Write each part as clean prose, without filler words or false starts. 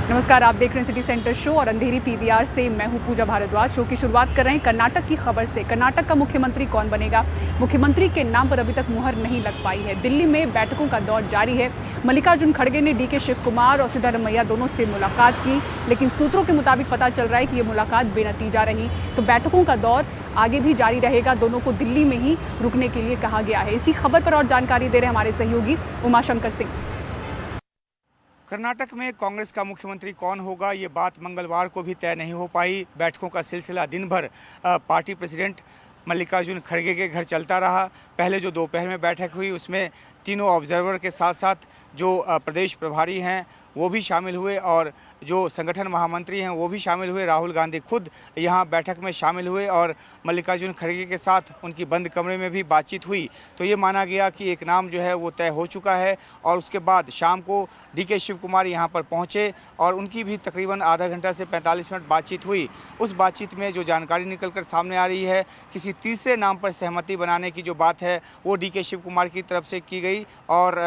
नमस्कार, आप देख रहे हैं सिटी सेंटर शो और अंधेरी पीवीआर से मैं हूं पूजा भारद्वाज। शो की शुरुआत कर रहे हैं कर्नाटक की खबर से। कर्नाटक का मुख्यमंत्री कौन बनेगा? मुख्यमंत्री के नाम पर अभी तक मुहर नहीं लग पाई है। दिल्ली में बैठकों का दौर जारी है। मल्लिकार्जुन खड़गे ने डीके शिव कुमार और सिद्धारमैया दोनों से मुलाकात की, लेकिन सूत्रों के मुताबिक पता चल रहा है कि ये मुलाकात बेनतीजा रही। तो बैठकों का दौर आगे भी जारी रहेगा। दोनों को दिल्ली में ही रुकने के लिए कहा गया है। इसी खबर पर और जानकारी दे रहे हमारे सहयोगी उमाशंकर सिंह। कर्नाटक में कांग्रेस का मुख्यमंत्री कौन होगा, ये बात मंगलवार को भी तय नहीं हो पाई। बैठकों का सिलसिला दिन भर पार्टी प्रेसिडेंट मल्लिकार्जुन खड़गे के घर चलता रहा। पहले जो दोपहर में बैठक हुई उसमें तीनों ऑब्जर्वर के साथ साथ जो प्रदेश प्रभारी हैं वो भी शामिल हुए और जो संगठन महामंत्री हैं वो भी शामिल हुए। राहुल गांधी खुद यहाँ बैठक में शामिल हुए और मल्लिकार्जुन खड़गे के साथ उनकी बंद कमरे में भी बातचीत हुई। तो ये माना गया कि एक नाम जो है वो तय हो चुका है और उसके बाद शाम को डीके शिव कुमार यहाँ पर पहुँचे और उनकी भी तकरीबन आधा घंटा से 45 मिनट बातचीत हुई। उस बातचीत में जो जानकारी निकल कर सामने आ रही है, किसी तीसरे नाम पर सहमति बनाने की जो बात है वो डीके शिव कुमार की तरफ से की गई और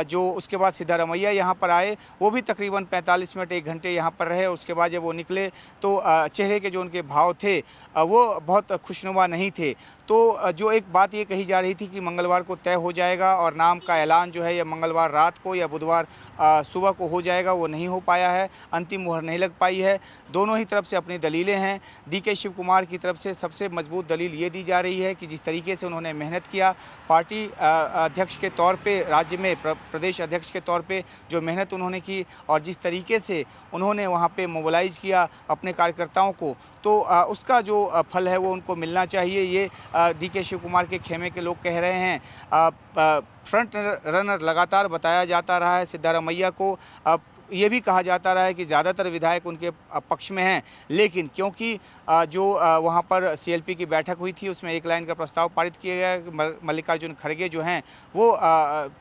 जो उसके बाद सिद्धारमैया यहाँ पर आए वो भी तकरीबन 45 मिनट 1 घंटे यहाँ पर रहे। उसके बाद जब वो निकले तो चेहरे के जो उनके भाव थे वो बहुत खुशनुमा नहीं थे। तो जो एक बात ये कही जा रही थी कि मंगलवार को तय हो जाएगा और नाम का ऐलान जो है या मंगलवार रात को या बुधवार सुबह को हो जाएगा, वो नहीं हो पाया है। अंतिम मुहर नहीं लग पाई है। दोनों ही तरफ से अपनी दलीलें हैं। डीके शिव कुमार की तरफ से सबसे मजबूत दलील ये दी जा रही है कि जिस तरीके से उन्होंने मेहनत किया, पार्टी अध्यक्ष के तौर पे, राज्य में प्रदेश अध्यक्ष के तौर पे जो मेहनत उन्होंने की और जिस तरीके से उन्होंने वहाँ पे मोबिलाइज़ किया अपने कार्यकर्ताओं को, तो उसका जो फल है वो उनको मिलना चाहिए। ये डीके शिव कुमार के खेमे के लोग कह रहे हैं। फ्रंट रनर लगातार बताया जाता रहा है सिद्धारमैया को। ये भी कहा जाता रहा है कि ज़्यादातर विधायक उनके पक्ष में हैं, लेकिन क्योंकि जो वहाँ पर सीएलपी की बैठक हुई थी उसमें एक लाइन का प्रस्ताव पारित किया गया कि मल्लिकार्जुन खड़गे जो हैं वो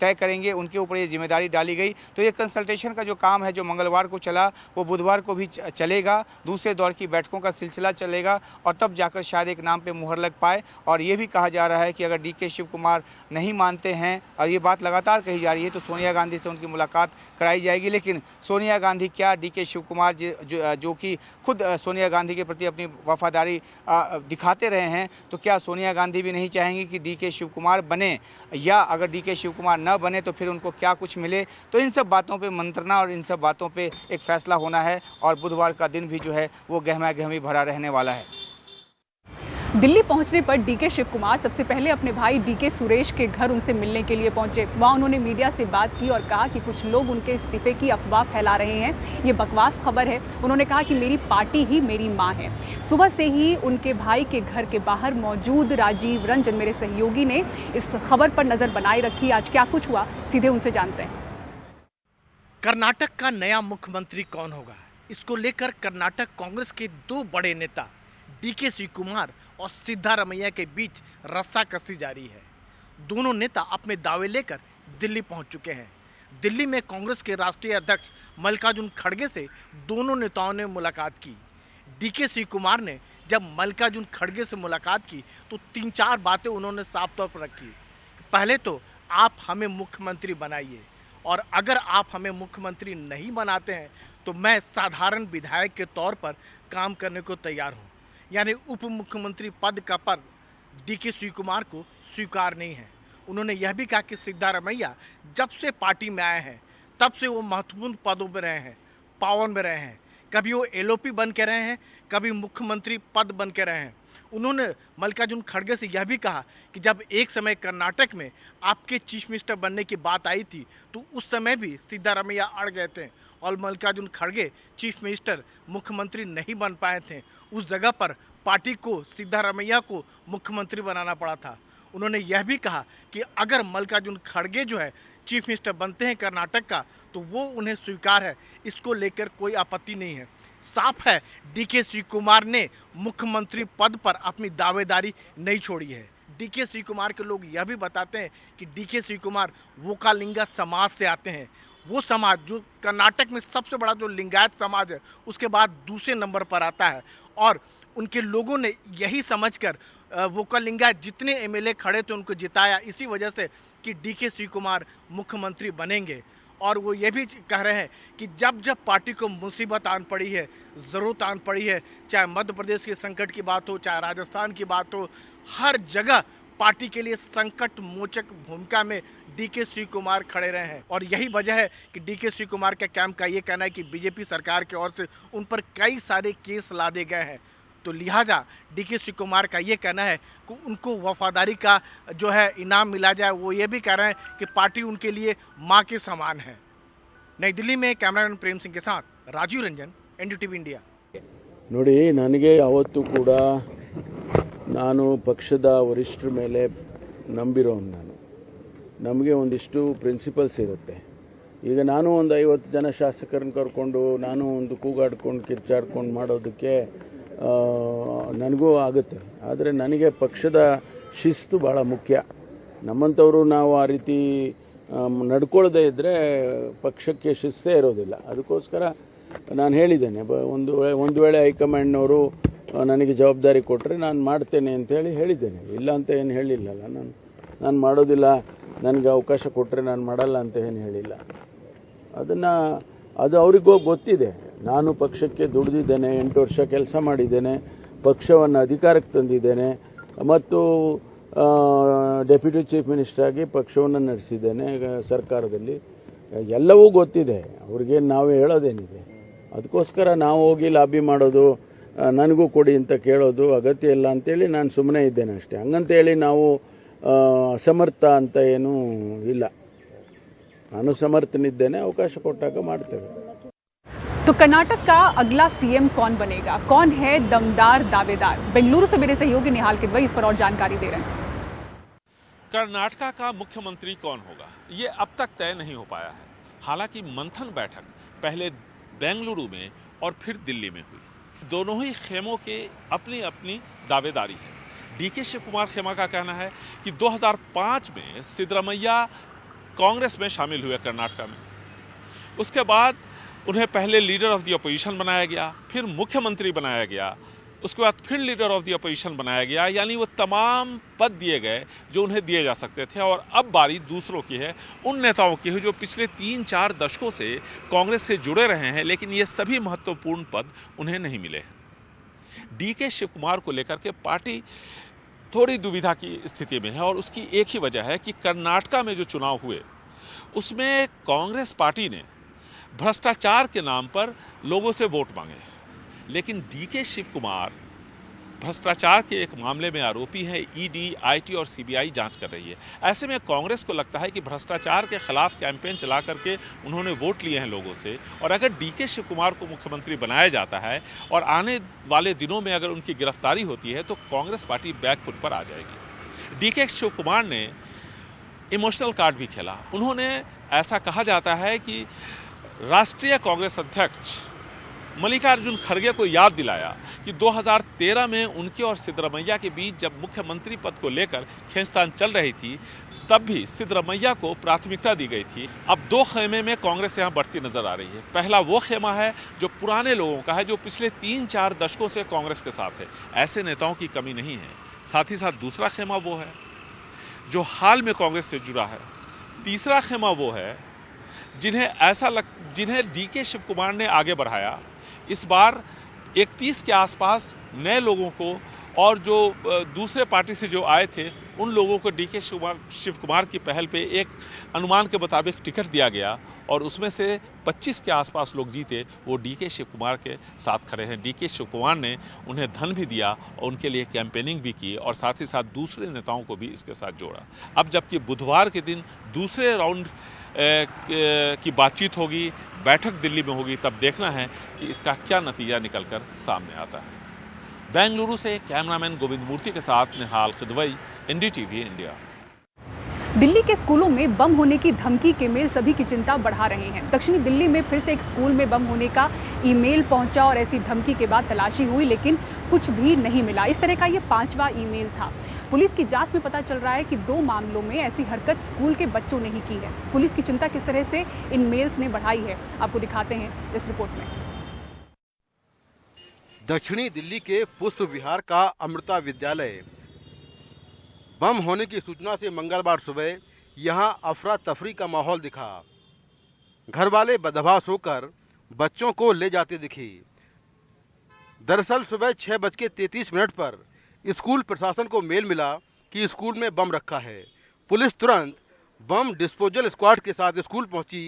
तय करेंगे, उनके ऊपर ये जिम्मेदारी डाली गई। तो ये कंसल्टेशन का जो काम है जो मंगलवार को चला वो बुधवार को भी चलेगा। दूसरे दौर की बैठकों का सिलसिला चलेगा और तब जाकर शायद एक नाम पर मुहर लग पाए। और ये भी कहा जा रहा है कि अगर डीके शिव कुमार नहीं मानते हैं, और ये बात लगातार कही जा रही है, तो सोनिया गांधी से उनकी मुलाकात कराई जाएगी। लेकिन सोनिया गांधी क्या डीके शिव कुमार जो कि खुद सोनिया गांधी के प्रति अपनी वफादारी दिखाते रहे हैं, तो क्या सोनिया गांधी भी नहीं चाहेंगी कि डीके शिव कुमार बने, या अगर डीके शिव कुमार न बने तो फिर उनको क्या कुछ मिले? तो इन सब बातों पे मंत्रणा और इन सब बातों पे एक फैसला होना है और बुधवार का दिन भी जो है वो गहमा गहमी भरा रहने वाला है। दिल्ली पहुंचने पर डीके शिव कुमार सबसे पहले अपने भाई डीके सुरेश के घर उनसे मिलने के लिए पहुंचे। वहां उन्होंने मीडिया से बात की और कहा कि कुछ लोग उनके इस्तीफे की अफवाह फैला रहे हैं, ये बकवास खबर है। उन्होंने कहा कि मेरी पार्टी ही मेरी मां है। सुबह से ही उनके भाई के घर के बाहर मौजूद राजीव रंजन, मेरे सहयोगी, ने इस खबर पर नजर बनाए रखी। आज क्या कुछ हुआ, सीधे उनसे जानते हैं। कर्नाटक का नया मुख्यमंत्री कौन होगा, इसको लेकर कर्नाटक कांग्रेस के दो बड़े नेता डीके शिव कुमार और सिद्धारमैया के बीच रस्साकसी जारी है। दोनों नेता अपने दावे लेकर दिल्ली पहुंच चुके हैं। दिल्ली में कांग्रेस के राष्ट्रीय अध्यक्ष मल्लिकार्जुन खड़गे से दोनों नेताओं ने मुलाकात की। डीके शिव कुमार ने जब मल्लिकार्जुन खड़गे से मुलाकात की तो 3-4 बातें उन्होंने साफ तौर पर रखी। पहले तो आप हमें मुख्यमंत्री बनाइए, और अगर आप हमें मुख्यमंत्री नहीं बनाते हैं तो मैं साधारण विधायक के तौर पर काम करने को तैयार हूँ। यानी उप मुख्यमंत्री पद का पद डीके शिव कुमार को स्वीकार नहीं है। उन्होंने यह भी कहा कि सिद्धारमैया जब से पार्टी में आए हैं तब से वो महत्वपूर्ण पदों में रहे हैं, पावर में रहे हैं। कभी वो एलओपी बन के रहे हैं, कभी मुख्यमंत्री पद बन के रहे हैं। उन्होंने मल्लिकार्जुन खड़गे से यह भी कहा कि जब एक समय कर्नाटक में आपके चीफ मिनिस्टर बनने की बात आई थी तो उस समय भी सिद्धारमैया अड़ गए थे और मल्लिकार्जुन खड़गे चीफ मिनिस्टर, मुख्यमंत्री नहीं बन पाए थे। उस जगह पर पार्टी को, सिद्धारमैया को मुख्यमंत्री बनाना पड़ा था। उन्होंने यह भी कहा कि अगर मल्लिकार्जुन खड़गे जो है चीफ मिनिस्टर बनते हैं कर्नाटक का तो वो उन्हें स्वीकार है, इसको लेकर कोई आपत्ति नहीं है। साफ है डीके शिव कुमार ने मुख्यमंत्री पद पर अपनी दावेदारी नहीं छोड़ी है। डीके शिव कुमार के लोग यह भी बताते हैं कि डीके शिव कुमार वोकालिंगा समाज से आते हैं। वो समाज जो कर्नाटक में सबसे बड़ा जो लिंगायत समाज है उसके बाद दूसरे नंबर पर आता है, और उनके लोगों ने यही समझकर वोकालिंगा जितने एमएलए खड़े थे उनको जिताया, इसी वजह से कि डीके शिव कुमार मुख्यमंत्री बनेंगे। और वो ये भी कह रहे हैं कि जब जब पार्टी को मुसीबत आन पड़ी है, ज़रूरत आन पड़ी है, चाहे मध्य प्रदेश के संकट की बात हो, चाहे राजस्थान की बात हो, हर जगह पार्टी के लिए संकट मोचक भूमिका में डीके शिव कुमार खड़े रहे हैं। और यही वजह है कि डीके शिव कुमार के कैंप का ये कहना है कि बीजेपी सरकार की ओर से उन पर कई सारे केस लादे गए हैं। तो लिहाजा डीके शिव कुमार का ये कहना है कि उनको वफादारी का जो है इनाम मिला जाए। वो ये भी कह रहे हैं कि पार्टी उनके लिए माँ के समान है। नई दिल्ली में कैमरामैन प्रेम सिंह के साथ राजीव रंजन, एनडीटीवी इंडिया। ನೋಡಿ, ನನಗೆ ಯಾವತ್ತೂ ಕೂಡ ನಾನು ಪಕ್ಷದ ವರಿಷ್ಠರ ಮೇಲೆ ನಂಬಿರೋನು. ನಮಗೆ ಒಂದಿಷ್ಟು ಪ್ರಿನ್ಸಿಪಲ್ಸ್ ಇರುತ್ತೆ. ಈಗ ನಾನು ಒಂದು 50 ಜನ ಶಾಸಕರನ್ನ ಕರ್ಕೊಂಡು ನಾನು ಒಂದು ಕೂಗಾಡ್ಕೊಂಡು ಕಿರ್ಚಾಡ್ಕೊಂಡು ಮಾಡೋದಕ್ಕೆ ನನಗೂ ಆಗುತ್ತೆ. ಆದರೆ ನನಗೆ ಪಕ್ಷದ ಶಿಸ್ತು ಭಾಳ ಮುಖ್ಯ. ನಮ್ಮಂಥವರು ನಾವು ಆ ರೀತಿ ನಡ್ಕೊಳ್ಳದೇ ಇದ್ದರೆ ಪಕ್ಷಕ್ಕೆ ಶಿಸ್ತೇ ಇರೋದಿಲ್ಲ. ಅದಕ್ಕೋಸ್ಕರ ನಾನು ಹೇಳಿದ್ದೇನೆ, ಒಂದು ವೇಳೆ ಹೈಕಮಾಂಡ್ನವರು ನನಗೆ ಜವಾಬ್ದಾರಿ ಕೊಟ್ಟರೆ ನಾನು ಮಾಡ್ತೇನೆ ಅಂತೇಳಿ ಹೇಳಿದ್ದೇನೆ. ಇಲ್ಲ ಅಂತ ಏನು ಹೇಳಿಲ್ಲಲ್ಲ. ನಾನು ಮಾಡೋದಿಲ್ಲ, ನನಗೆ ಅವಕಾಶ ಕೊಟ್ಟರೆ ನಾನು ಮಾಡಲ್ಲ ಅಂತ ಏನು ಹೇಳಿಲ್ಲ. ಅದು ಅವರಿಗೂ ಗೊತ್ತಿದೆ. ನಾನು ಪಕ್ಷಕ್ಕೆ ದುಡಿದಿದ್ದೇನೆ, 8 ವರ್ಷ ಕೆಲಸ ಮಾಡಿದ್ದೇನೆ, ಪಕ್ಷವನ್ನು ಅಧಿಕಾರಕ್ಕೆ ತಂದಿದ್ದೇನೆ ಮತ್ತು ಡೆಪ್ಯೂಟಿ ಚೀಫ್ ಮಿನಿಸ್ಟರ್ ಆಗಿ ಪಕ್ಷವನ್ನು ನಡೆಸಿದ್ದೇನೆ ಸರ್ಕಾರದಲ್ಲಿ. ಎಲ್ಲವೂ ಗೊತ್ತಿದೆ ಅವ್ರಿಗೆ, ನಾವೇ ಹೇಳೋದೇನಿದೆ. ಅದಕ್ಕೋಸ್ಕರ ನಾವು ಹೋಗಿ ಲಾಬಿ ಮಾಡೋದು, ನನಗೂ ಕೊಡಿ ಅಂತ ಕೇಳೋದು ಅಗತ್ಯ ಇಲ್ಲ ಅಂತೇಳಿ ನಾನು ಸುಮ್ಮನೆ ಇದ್ದೇನೆ ಅಷ್ಟೇ. ಹಂಗಂತೇಳಿ ನಾವು ಅಸಮರ್ಥ ಅಂತ ಏನೂ ಇಲ್ಲ. ನಾನು ಸಮರ್ಥನಿದ್ದೇನೆ, ಅವಕಾಶ ಕೊಟ್ಟಾಗ ಮಾಡ್ತೇವೆ. तो कर्नाटक का अगला सीएम कौन बनेगा? कौन है दमदार दावेदार? बेंगलुरु से मेरे सहयोगी निहाल किदवई इस पर और जानकारी दे रहे हैं। कर्नाटका का मुख्यमंत्री कौन होगा, ये अब तक तय नहीं हो पाया है। हालांकि मंथन बैठक पहले बेंगलुरु में और फिर दिल्ली में हुई। दोनों ही खेमों के अपनी अपनी दावेदारी है। डीके शिव कुमार खेमा का कहना है कि 2005 में सिद्धरमैया कांग्रेस में शामिल हुए कर्नाटका में। उसके बाद उन्हें पहले लीडर ऑफ द अपोजिशन बनाया गया, फिर मुख्यमंत्री बनाया गया, उसके बाद फिर लीडर ऑफ द अपोजिशन बनाया गया। यानी वो तमाम पद दिए गए जो उन्हें दिए जा सकते थे। और अब बारी दूसरों की है, उन नेताओं की है जो पिछले 3-4 दशकों से कांग्रेस से जुड़े रहे हैं, लेकिन ये सभी महत्वपूर्ण पद उन्हें नहीं मिले हैं। डीके शिव कुमार को लेकर के पार्टी थोड़ी दुविधा की स्थिति में है और उसकी एक ही वजह है कि कर्नाटका में जो चुनाव हुए उसमें कांग्रेस पार्टी ने भ्रष्टाचार के नाम पर लोगों से वोट मांगे। लेकिन डीके शिव कुमार भ्रष्टाचार के एक मामले में आरोपी हैं। ईडी, आईटी और सीबीआई जांच कर रही है। ऐसे में कांग्रेस को लगता है कि भ्रष्टाचार के खिलाफ कैंपेन चला करके उन्होंने वोट लिए हैं लोगों से, और अगर डीके शिव कुमार को मुख्यमंत्री बनाया जाता है और आने वाले दिनों में अगर उनकी गिरफ्तारी होती है तो कांग्रेस पार्टी बैकफुट पर आ जाएगी। डीके शिव कुमार ने इमोशनल कार्ड भी खेला। उन्होंने, ऐसा कहा जाता है कि राष्ट्रीय कांग्रेस अध्यक्ष मल्लिकार्जुन खड़गे को याद दिलाया कि 2013 में उनके और सिद्धरमैया के बीच जब मुख्यमंत्री पद को लेकर खींचतान चल रही थी तब भी सिद्धरमैया को प्राथमिकता दी गई थी। अब 2 खेमे में कांग्रेस यहाँ बढ़ती नजर आ रही है। पहला वो खेमा है जो पुराने लोगों का है, जो पिछले 3-4 दशकों से कांग्रेस के साथ है। ऐसे नेताओं की कमी नहीं है। साथ ही साथ दूसरा खेमा वो है जो हाल में कांग्रेस से जुड़ा है। तीसरा खेमा वो है जिन्हें डीके शिव कुमार ने आगे बढ़ाया। इस बार 31 के आसपास नए लोगों को और जो दूसरे पार्टी से जो आए थे उन लोगों को डीके शिव कुमार की पहल पे एक अनुमान के मुताबिक टिकट दिया गया और उसमें से 25 के आसपास लोग जीते, वो डीके शिव कुमार के साथ खड़े हैं। डीके शिव कुमार ने उन्हें धन भी दिया और उनके लिए कैंपेनिंग भी की और साथ ही साथ दूसरे नेताओं को भी इसके साथ जोड़ा। अब जबकि बुधवार के दिन दूसरे राउंड की बातचीत होगी, बैठक दिल्ली में होगी, तब देखना है कि इसका क्या नतीजा निकलकर सामने आता है। बेंगलुरु से कैमरामैन गोविंद मूर्ति के साथ निहाल किदवई, एनडीटीवी इंडिया। दिल्ली के स्कूलों में बम होने की धमकी के मेल सभी की चिंता बढ़ा रहे हैं। दक्षिणी दिल्ली में फिर से एक स्कूल में बम होने का ईमेल पहुंचा और ऐसी धमकी के बाद तलाशी हुई, लेकिन कुछ भी नहीं मिला। इस तरह का ये 5वां ईमेल था। पुलिस की जांच में पता चल रहा है कि 2 मामलों में ऐसी हरकत स्कूल के बच्चों ने ही की है। पुलिस की चिंता किस तरह से इन मेल्स ने बढ़ाई है, आपको दिखाते हैं इस रिपोर्ट में। दक्षिणी दिल्ली के पुष्प विहार का अमृता विद्यालय, बम होने की सूचना से मंगलवार सुबह यहां अफरा तफरी का माहौल दिखा। घर वाले बदहवास होकर बच्चों को ले जाते दिखे। दरअसल सुबह 6:33 पर स्कूल प्रशासन को मेल मिला कि स्कूल में बम रखा है। पुलिस तुरंत बम डिस्पोजल स्क्वाड के साथ स्कूल पहुंची,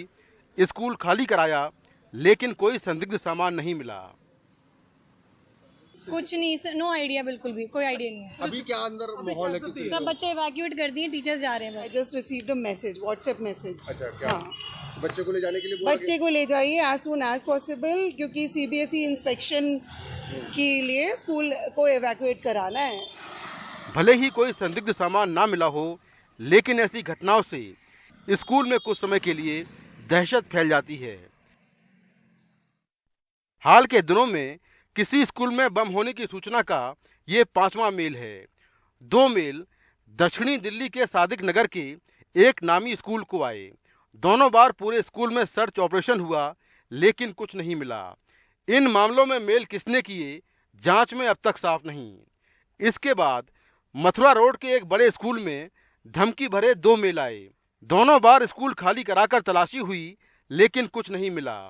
स्कूल खाली कराया, लेकिन कोई संदिग्ध सामान नहीं मिला। कुछ नहीं, नो आइडिया, बिल्कुल भी कोई आइडिया नहीं है। अभी क्या अंदर माहौल है? किसी सब बच्चे इवैक्यूएट कर दिए, टीचर्स जा रहे हैं I बस। just received a message, WhatsApp message. अच्छा क्या? हाँ, बच्चे को ले जाने के लिए बोला बच्चे को ले जाइए as soon as possible, क्योंकि CBSE इंस्पेक्शन के लिए स्कूल को evacuate कराना है। भले ही कोई संदिग्ध सामान ना मिला हो, लेकिन ऐसी घटनाओं से स्कूल में कुछ समय के लिए दहशत फैल जाती है। हाल के दिनों में किसी स्कूल में बम होने की सूचना का ये 5वां मेल है। 2 मेल दक्षिणी दिल्ली के सादिक नगर के एक नामी स्कूल को आए। दोनों बार पूरे स्कूल में सर्च ऑपरेशन हुआ, लेकिन कुछ नहीं मिला। इन मामलों में मेल किसने किए, जांच में अब तक साफ नहीं। इसके बाद मथुरा रोड के एक बड़े स्कूल में धमकी भरे 2 मेल आए। दोनों बार स्कूल खाली कराकर तलाशी हुई, लेकिन कुछ नहीं मिला।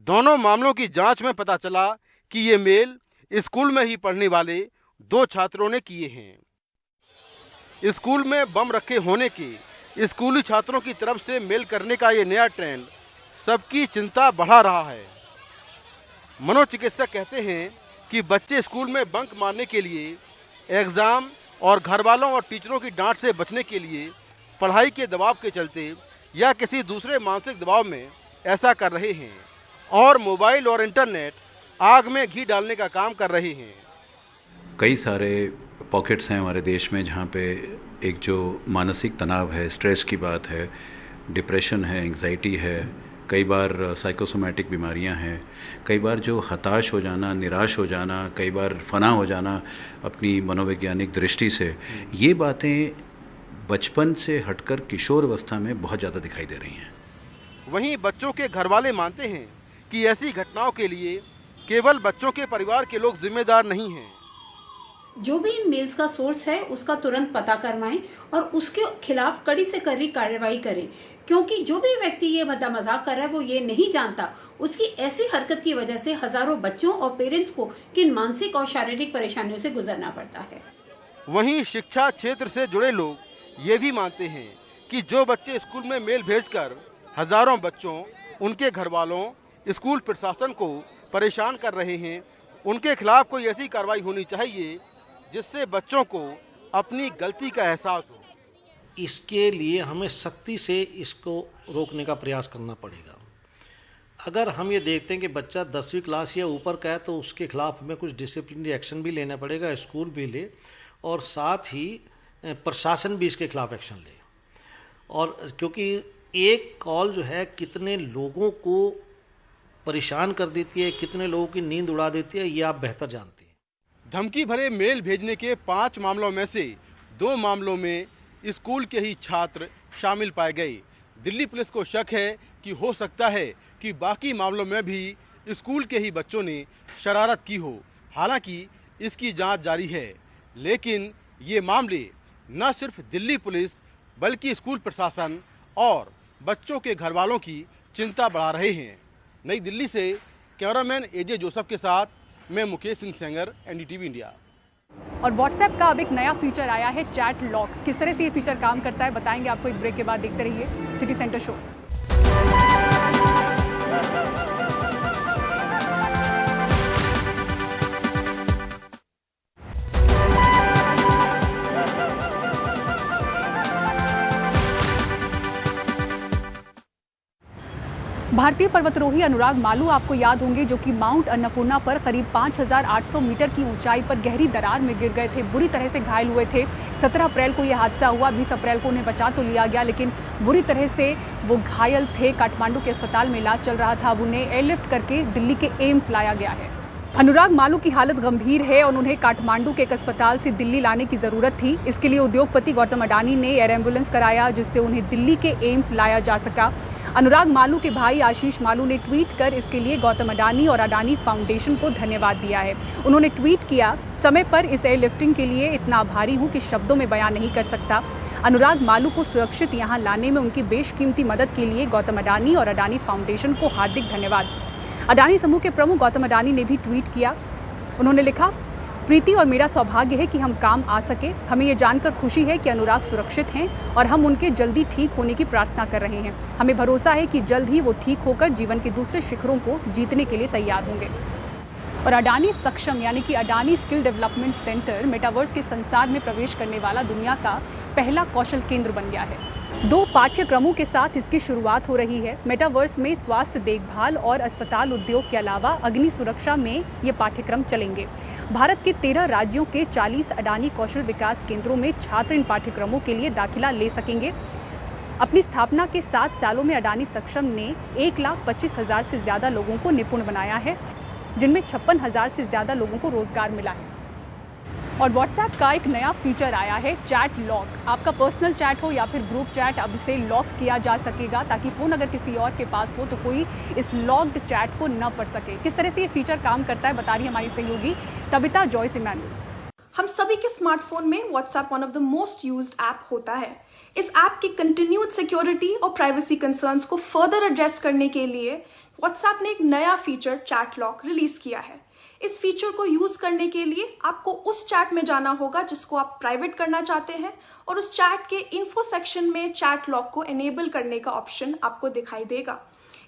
दोनों मामलों की जांच में पता चला कि ये मेल स्कूल में ही पढ़ने वाले 2 छात्रों ने किए हैं। स्कूल में बम रखे होने के स्कूली छात्रों की तरफ से मेल करने का ये नया ट्रेंड सबकी चिंता बढ़ा रहा है। मनोचिकित्सक कहते हैं कि बच्चे स्कूल में बंक मारने के लिए, एग्ज़ाम और घर वालों और टीचरों की डांट से बचने के लिए, पढ़ाई के दबाव के चलते या किसी दूसरे मानसिक दबाव में ऐसा कर रहे हैं, और मोबाइल और इंटरनेट आग में घी डालने का काम कर रहे हैं। कई सारे पॉकेट्स हैं हमारे देश में जहाँ पे एक जो मानसिक तनाव है, स्ट्रेस की बात है, डिप्रेशन है, एंग्जाइटी है, कई बार साइकोसोमैटिक बीमारियां हैं, कई बार जो हताश हो जाना, निराश हो जाना, कई बार फना हो जाना अपनी मनोवैज्ञानिक दृष्टि से, ये बातें बचपन से हटकर किशोर अवस्था में बहुत ज़्यादा दिखाई दे रही हैं। वहीं बच्चों के घर वाले मानते हैं कि ऐसी घटनाओं के लिए केवल बच्चों के परिवार के लोग जिम्मेदार नहीं हैं। जो भी इन मेल्स का सोर्स है उसका तुरंत पता करवाएं और उसके खिलाफ कड़ी से कड़ी कार्रवाई करें, क्योंकि जो भी व्यक्ति ये मजाक कर रहा है वो ये नहीं जानता उसकी ऐसी हरकत की वजह से हजारों बच्चों और पेरेंट्स को किन मानसिक और शारीरिक परेशानियों से गुजरना पड़ता है। वहीं शिक्षा क्षेत्र से जुड़े लोग ये भी मानते हैं कि जो बच्चे स्कूल में मेल भेजकर हजारों बच्चों, उनके घर वालों, स्कूल प्रशासन को परेशान कर रहे हैं, उनके खिलाफ कोई ऐसी कार्रवाई होनी चाहिए जिससे बच्चों को अपनी गलती का एहसास हो। इसके लिए हमें सख्ती से इसको रोकने का प्रयास करना पड़ेगा। अगर हम ये देखते हैं कि बच्चा 10वीं क्लास या ऊपर का है तो उसके खिलाफ हमें कुछ डिसिप्लिनरी एक्शन भी लेना पड़ेगा, स्कूल भी ले और साथ ही प्रशासन भी इसके खिलाफ एक्शन ले। और क्योंकि एक कॉल जो है कितने लोगों को परेशान कर देती है, कितने लोगों की नींद उड़ा देती है, ये आप बेहतर जानते हैं। धमकी भरे मेल भेजने के 5 मामलों में से 2 मामलों में स्कूल के ही छात्र शामिल पाए गए। दिल्ली पुलिस को शक है कि हो सकता है कि बाकी मामलों में भी स्कूल के ही बच्चों ने शरारत की हो। हालांकि इसकी जांच जारी है, लेकिन ये मामले न सिर्फ दिल्ली पुलिस बल्कि स्कूल प्रशासन और बच्चों के घर वालों की चिंता बढ़ा रहे हैं। नई दिल्ली से कैमरामैन एजे जोसेफ के साथ मैं मुकेश सिंह सेंगर, NDTV इंडिया। और व्हाट्सएप का अब एक नया फीचर आया है, चैट लॉक। किस तरह से ये फीचर काम करता है बताएंगे आपको एक ब्रेक के बाद। देखते रहिए सिटी सेंटर शो। भारतीय पर्वतारोही अनुराग मालू आपको याद होंगे, जो कि माउंट अन्नपूर्णा पर करीब 5,800 मीटर की ऊंचाई पर गहरी दरार में गिर गए थे, बुरी तरह से घायल हुए थे। 17 अप्रैल को यह हादसा हुआ। 20 अप्रैल को उन्हें बचा तो लिया गया, लेकिन बुरी तरह से वो घायल थे। काठमांडू के अस्पताल में इलाज चल रहा था। अब उन्हें एयरलिफ्ट करके दिल्ली के एम्स लाया गया है। अनुराग मालू की हालत गंभीर है और उन्हें काठमांडू के एक अस्पताल से दिल्ली लाने की जरूरत थी। इसके लिए उद्योगपति गौतम अडानी ने एयर एम्बुलेंस कराया, जिससे उन्हें दिल्ली के एम्स लाया जा सका। अनुराग मालू के भाई आशीष मालू ने ट्वीट कर इसके लिए गौतम अडानी और अडानी फाउंडेशन को धन्यवाद दिया है। उन्होंने ट्वीट किया, समय पर इस एयरलिफ्टिंग के लिए इतना आभारी हूं कि शब्दों में बयान नहीं कर सकता। अनुराग मालू को सुरक्षित यहां लाने में उनकी बेशकीमती मदद के लिए गौतम अडानी और अडानी फाउंडेशन को हार्दिक धन्यवाद। अडानी समूह के प्रमुख गौतम अडानी ने भी ट्वीट किया। उन्होंने लिखा, प्रीति और मेरा सौभाग्य है कि हम काम आ सके। हमें ये जानकर खुशी है कि अनुराग सुरक्षित हैं और हम उनके जल्दी ठीक होने की प्रार्थना कर रहे हैं। हमें भरोसा है कि जल्द ही वो ठीक होकर जीवन के दूसरे शिखरों को जीतने के लिए तैयार होंगे। और अडानी सक्षम यानी कि Adani skill development centre metaverse के संसार में प्रवेश करने वाला दुनिया का पहला कौशल केंद्र बन गया है। 2 पाठ्यक्रमों के साथ इसकी शुरुआत हो रही है। मेटावर्स में स्वास्थ्य देखभाल और अस्पताल उद्योग के अलावा अग्नि सुरक्षा में ये पाठ्यक्रम चलेंगे। भारत के 13 राज्यों के 40 अडानी कौशल विकास केंद्रों में छात्र इन पाठ्यक्रमों के लिए दाखिला ले सकेंगे। अपनी स्थापना के 7 सालों में अडानी सक्षम ने 1,25,000 से ज़्यादा लोगों को निपुण बनाया है, जिनमें 56,000 से ज़्यादा लोगों को रोजगार मिला है। और व्हाट्सएप का एक नया फीचर आया है, चैट लॉक। आपका पर्सनल चैट हो या फिर ग्रुप चैट, अब इसे लॉक किया जा सकेगा ताकि फ़ोन अगर किसी और के पास हो तो कोई इस लॉक्ड चैट को न पढ़ सके। किस तरह से ये फीचर काम करता है बता रही हमारी सहयोगी तबिता जॉयस इमैनुअल। हम सभी के स्मार्टफोन में WhatsApp one of the most used app होता है। इस ऐप की कंटिन्यूड सिक्योरिटी और प्राइवेसी कंसर्न्स को फर्दर एड्रेस करने के लिए व्हाट्सएप ने एक नया फीचर चैट लॉक रिलीज किया है। इस फीचर को यूज करने के लिए आपको उस चैट में जाना होगा जिसको आप प्राइवेट करना चाहते हैं और उस चैट के इन्फो सेक्शन में चैट लॉक को एनेबल करने का ऑप्शन आपको दिखाई देगा।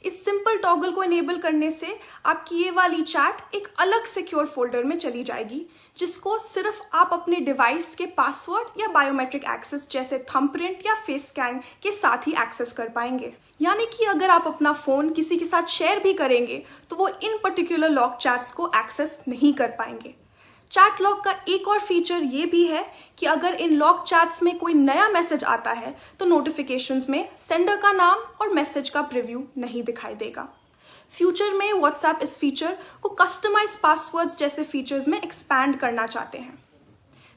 इस सिंपल टॉगल को एनेबल करने से आपकी ये वाली चैट एक अलग सिक्योर फोल्डर में चली जाएगी, जिसको सिर्फ आप अपने डिवाइस के पासवर्ड या बायोमेट्रिक एक्सेस जैसे थंबप्रिंट या फेस स्कैन के साथ ही एक्सेस कर पाएंगे। यानी कि अगर आप अपना फोन किसी के साथ शेयर भी करेंगे तो वो इन पर्टिकुलर लॉक चैट्स को एक्सेस नहीं कर पाएंगे। चैट लॉक का एक और फीचर ये भी है कि अगर इन लॉक चैट्स में कोई नया मैसेज आता है तो नोटिफिकेशंस में सेंडर का नाम और मैसेज का प्रीव्यू नहीं दिखाई देगा। फ्यूचर में व्हाट्सएप इस फीचर को कस्टमाइज पासवर्ड्स जैसे फीचर्स में एक्सपैंड करना चाहते हैं।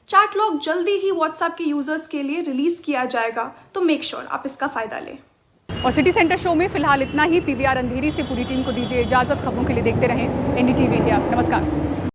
चैट लॉक जल्दी ही व्हाट्सएप के यूजर्स के लिए रिलीज किया जाएगा, तो मेक श्योर आप इसका फायदा लें। और सिटी सेंटर शो में फिलहाल इतना ही। पीवीआर अंधेरी से पूरी टीम को दीजिए इजाजत। खबरों के लिए देखते रहें एनडीटीवी इंडिया। नमस्कार।